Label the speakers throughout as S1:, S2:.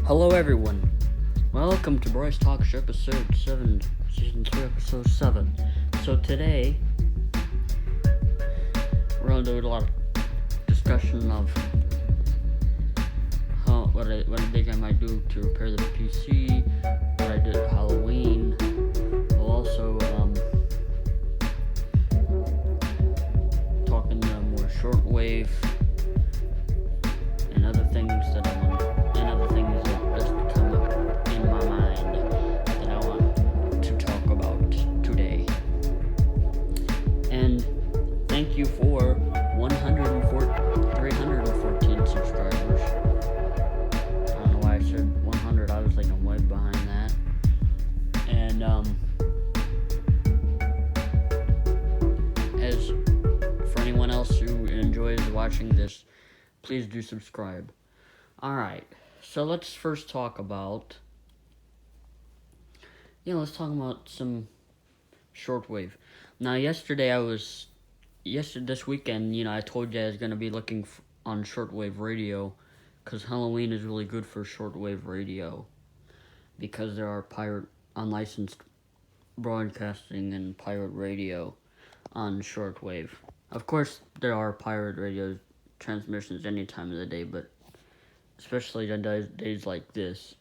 S1: Hello everyone, welcome to Bryce Talks episode 7, season 3, episode 7. So today, we're going to do a lot of discussion of what I think I might do to repair the PC, what I did at Halloween. We'll also talk in the more shortwave and other things that I want, and other things that just come up in my mind that I want to talk about today. And thank you for 314 subscribers. I don't know why I said 100. I was like, I'm way behind that. And as for anyone else who enjoys watching this, please do subscribe. Alright, so let's first talk about, let's talk about some shortwave. Now, this weekend, I told you I was going to be looking on shortwave radio, because Halloween is really good for shortwave radio, because there are unlicensed broadcasting and pirate radio on shortwave. Of course, there are pirate radio transmissions any time of the day, but especially on days like this.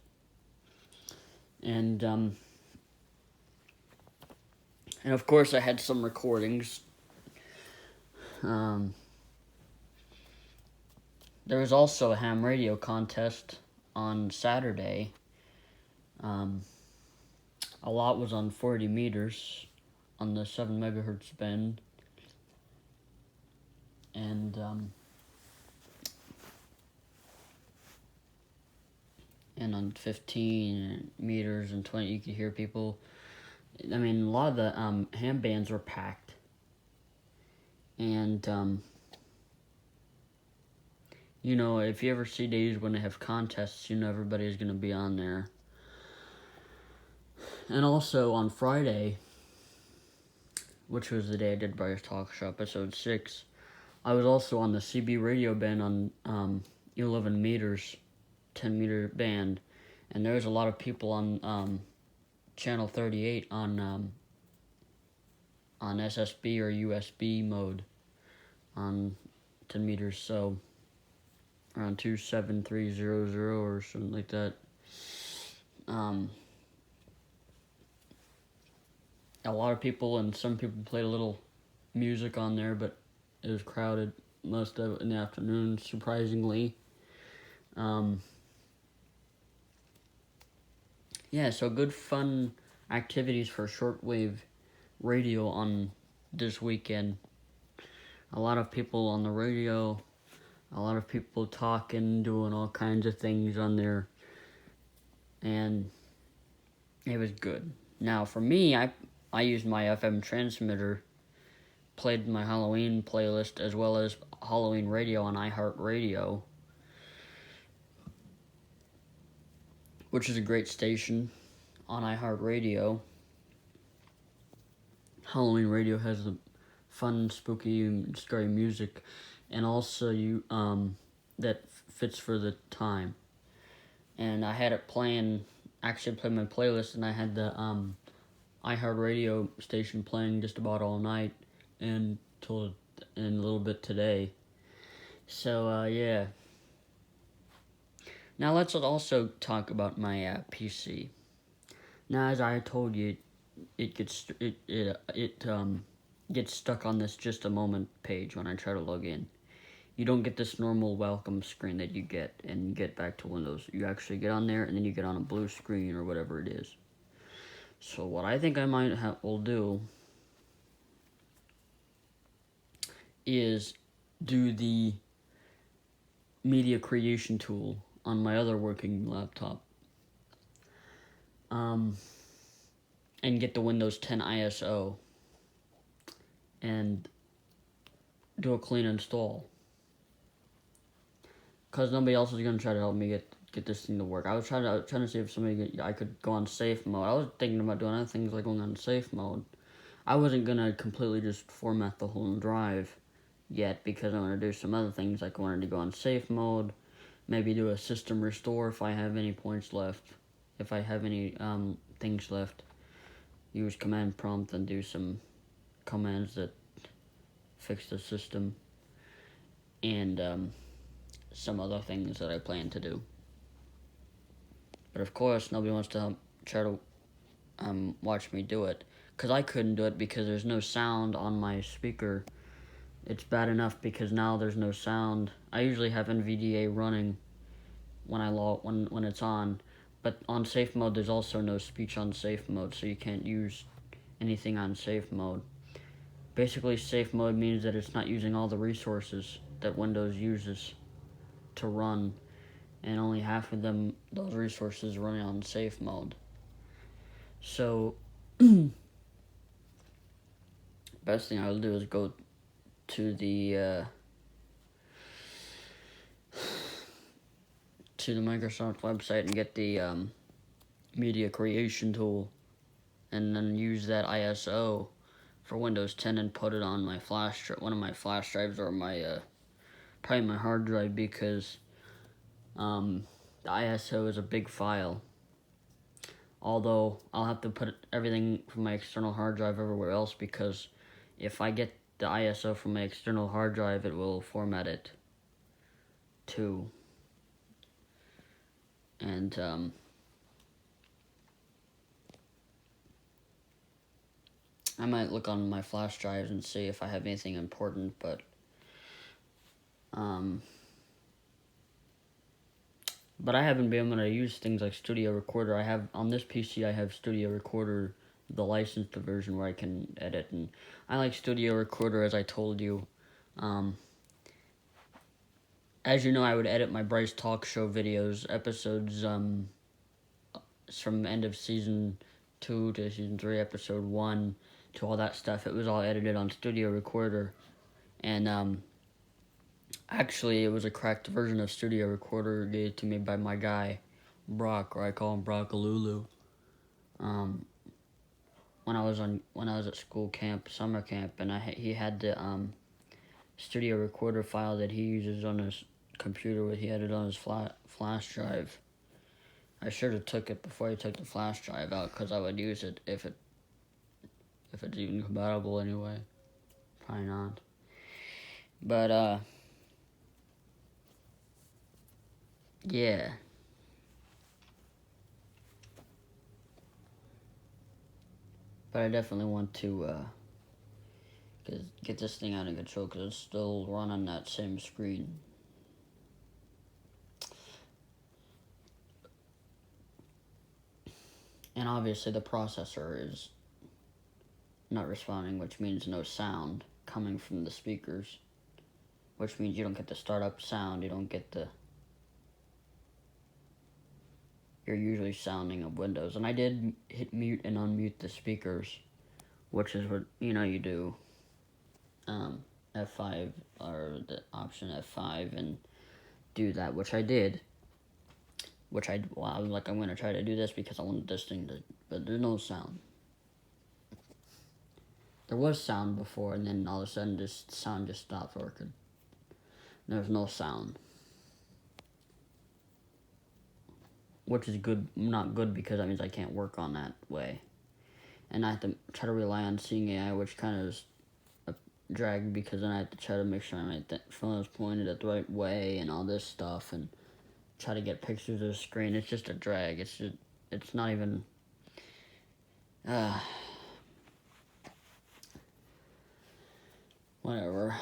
S1: And of course I had some recordings. There was also a ham radio contest on Saturday. A lot was on 40 meters on the 7 megahertz band. And on 15 meters and 20, you could hear people. I mean, a lot of the ham bands were packed. And, if you ever see days when they have contests, everybody's going to be on there. And also on Friday, which was the day I did Bryce Talk Show, episode 6, I was also on the CB radio band on 11 meters. 10-meter band, and there's a lot of people on channel 38 on SSB or USB mode on 10 meters, so around 27300 or something like that. A lot of people, and some people played a little music on there, but it was crowded most of it in the afternoon, surprisingly. So good fun activities for shortwave radio on this weekend. A lot of people on the radio, a lot of people talking, doing all kinds of things on there, and it was good. Now for me, I used my FM transmitter, played my Halloween playlist as well as Halloween radio on iHeartRadio, which is a great station on iHeartRadio. Halloween radio has the fun, spooky, and scary music, and also that fits for the time. And I had it playing, actually played my playlist, and I had the iHeartRadio station playing just about all night and a little bit today. So, yeah. Now let's also talk about my PC. Now, as I told you, it gets stuck on this just a moment page when I try to log in. You don't get this normal welcome screen that you get and get back to Windows. You actually get on there and then you get on a blue screen or whatever it is. So what I think I will do is do the media creation tool on my other working laptop, and get the Windows 10 ISO and do a clean install, because nobody else is going to try to help me get this thing to work. I was trying to see if I could go on safe mode. I was thinking about doing other things like going on safe mode. I wasn't going to completely just format the whole drive yet, because I want to do some other things, like I wanted to go on safe mode, maybe do a system restore if I have any points left. If I have any things left, use command prompt and do some commands that fix the system, and some other things that I plan to do. But of course, nobody wants to try to watch me do it, because I couldn't do it because there's no sound on my speaker. It's bad enough because now there's no sound. I usually have NVDA running when it's on, but on safe mode there's also no speech on safe mode, so you can't use anything on safe mode. Basically, safe mode means that it's not using all the resources that Windows uses to run, and only half of those resources running on safe mode. So best thing I'll do is go to the Microsoft website and get the media creation tool, and then use that ISO for Windows 10 and put it on my one of my flash drives, or my probably my hard drive, because the ISO is a big file. Although I'll have to put everything from my external hard drive everywhere else, because if I get the ISO from my external hard drive, it will format it too. And I might look on my flash drives and see if I have anything important, but I haven't been able to use things like Studio Recorder. I have on this PC. I have Studio Recorder, the licensed version, where I can edit, and I like Studio Recorder, as I told you. As you know, I would edit my Bryce talk show videos, episodes from end of season 2 to season 3, episode 1, to all that stuff. It was all edited on Studio Recorder, and actually, it was a cracked version of Studio Recorder gave to me by my guy, Brock, or I call him Brockalulu. When I was at school camp, summer camp, and he had the Studio Recorder file that he uses on his computer. He had it on his flash drive. I should have took it before he took the flash drive out, because I would use it if it's even compatible anyway. Probably not. But yeah. But I definitely want to get this thing out of control, because it's still running that same screen. And obviously the processor is not responding, which means no sound coming from the speakers, which means you don't get the startup sound, you don't get your usually sounding of Windows. And I did hit mute and unmute the speakers, which is what, you do. F5, or the option F5, and do that, which I did. I was like, I'm going to try to do this because I wanted this thing to, but there's no sound. There was sound before, and then all of a sudden this sound just stopped working. There's no sound. Which is good, not good, because that means I can't work on that way. And I have to try to rely on seeing AI, which kind of is a drag, because then I have to try to make sure my phone is pointed at the right way and all this stuff, and try to get pictures of the screen. It's just a drag. It's not even whatever.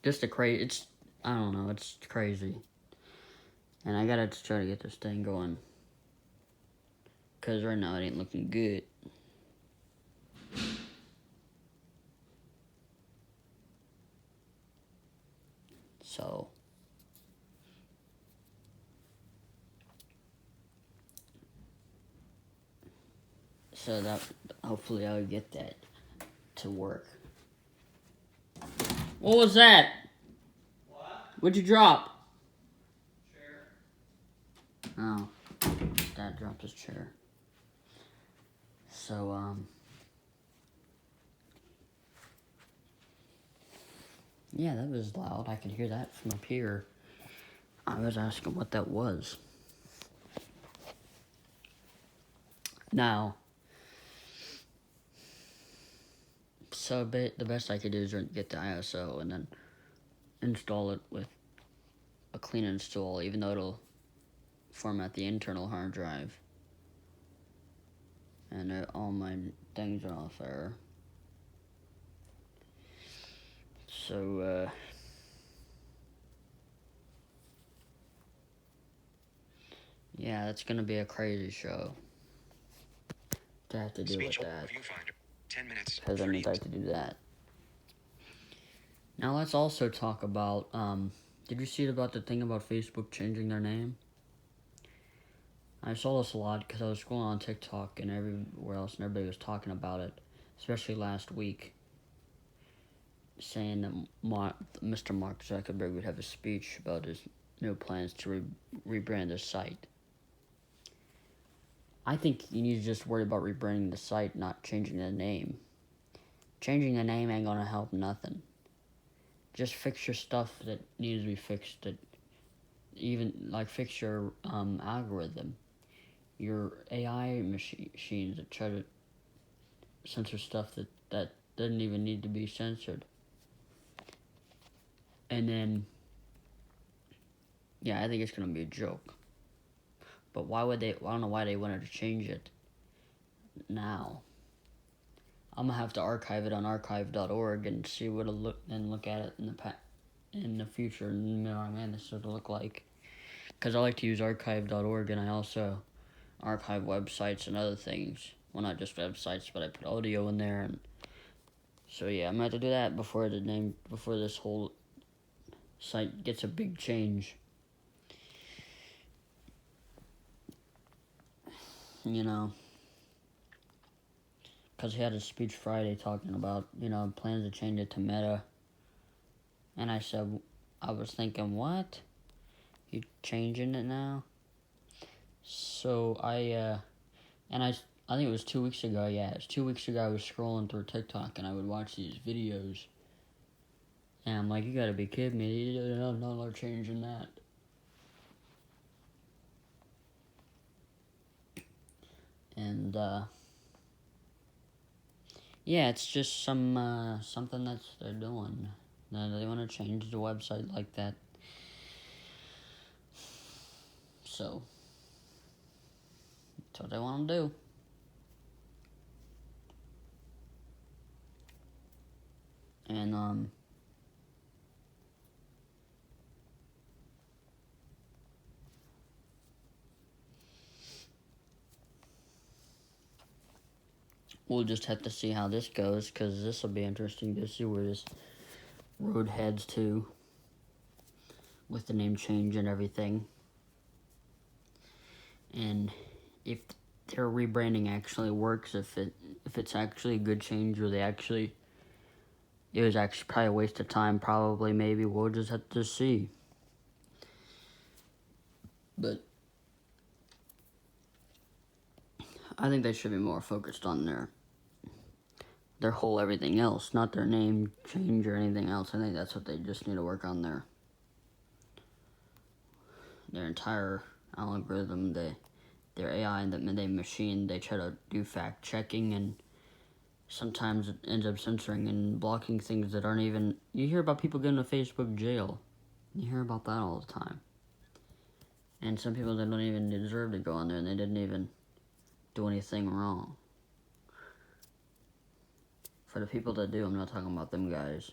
S1: Just I don't know, it's crazy. And I gotta try to get this thing going, because right now it ain't looking good. So that, hopefully I'll get that to work. What was that?
S2: What?
S1: What'd you drop?
S2: Chair.
S1: Oh, Dad dropped his chair. So, Yeah, that was loud. I could hear that from up here. I was asking what that was. Now, so the best I could do is get the ISO and then install it with a clean install, even though it'll format the internal hard drive. And all my things are off there. So, yeah, that's gonna be a crazy show to have to deal with that.
S3: 10 minutes.
S1: Because I need to do that. Now let's also talk about, did you see about the thing about Facebook changing their name? I saw this a lot because I was scrolling on TikTok and everywhere else, and everybody was talking about it, especially last week, saying that Mr. Mark Zuckerberg would have a speech about his new plans to rebrand the site. I think you need to just worry about rebranding the site, not changing the name. Changing the name ain't gonna help nothing. Just fix your stuff that needs to be fixed. That even like fix your algorithm, your AI machines that try to censor stuff that doesn't even need to be censored. And then, yeah, I think it's gonna be a joke. But why would they? I don't know why they wanted to change it now. I'm gonna have to archive it on archive.org and see what it'll look at it in the future. And you know what I mean? This is what it'll look like. Because I like to use archive.org, and I also archive websites and other things. Well, not just websites, but I put audio in there. And so yeah, I'm gonna have to do that before this whole site gets a big change. You know, because he had a speech Friday talking about, plans to change it to Meta. And I was thinking, what? You changing it now? So I think it was 2 weeks ago, yeah. It was 2 weeks ago I was scrolling through TikTok and I would watch these videos. And I'm like, you gotta be kidding me. No, they're changing that. And, yeah, it's just something they're doing. They want to change the website like that. So, that's what they want to do. And, we'll just have to see how this goes, because this will be interesting to see where this road heads to with the name change and everything. And if their rebranding actually works, if it's actually a good change, or it was actually probably a waste of time, probably, maybe, we'll just have to see. But I think they should be more focused on their whole everything else, not their name change or anything else. I think that's what they just need to work on, their entire algorithm, their AI and their machine. They try to do fact checking, and sometimes it ends up censoring and blocking things that aren't even. You hear about people getting to Facebook jail. You hear about that all the time. And some people that don't even deserve to go on there, and they didn't even do anything wrong. For the people that do, I'm not talking about them guys.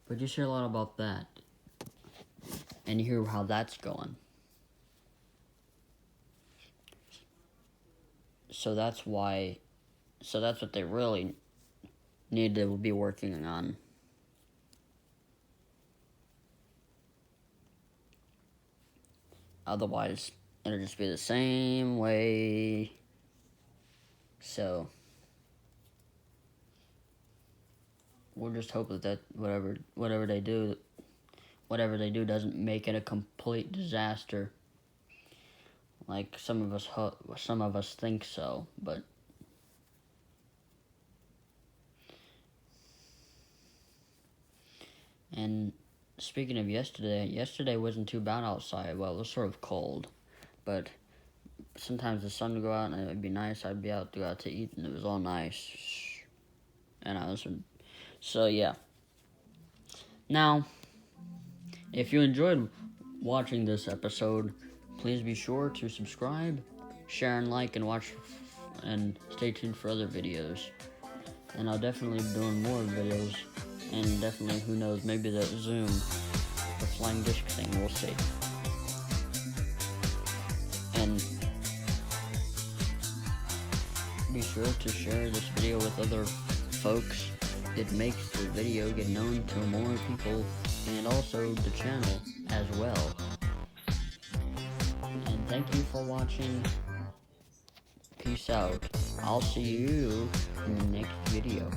S1: But you hear a lot about that. And you hear how that's going. So that's what they really need to be working on. Otherwise, it'll just be the same way. So, we'll just hope that whatever they do doesn't make it a complete disaster. Like some of us think so, but And speaking of yesterday wasn't too bad outside. Well, it was sort of cold, but sometimes the sun would go out and it would be nice. I'd be out to eat and it was all nice. And so yeah. Now, if you enjoyed watching this episode, please be sure to subscribe, share and like, and watch, and stay tuned for other videos. And I'll definitely be doing more videos, and definitely, who knows, maybe that Zoom, the flying disc thing, we'll see. And be sure to share this video with other folks. It makes the video get known to more people, and also the channel as well. And thank you for watching. Peace out. I'll see you in the next video.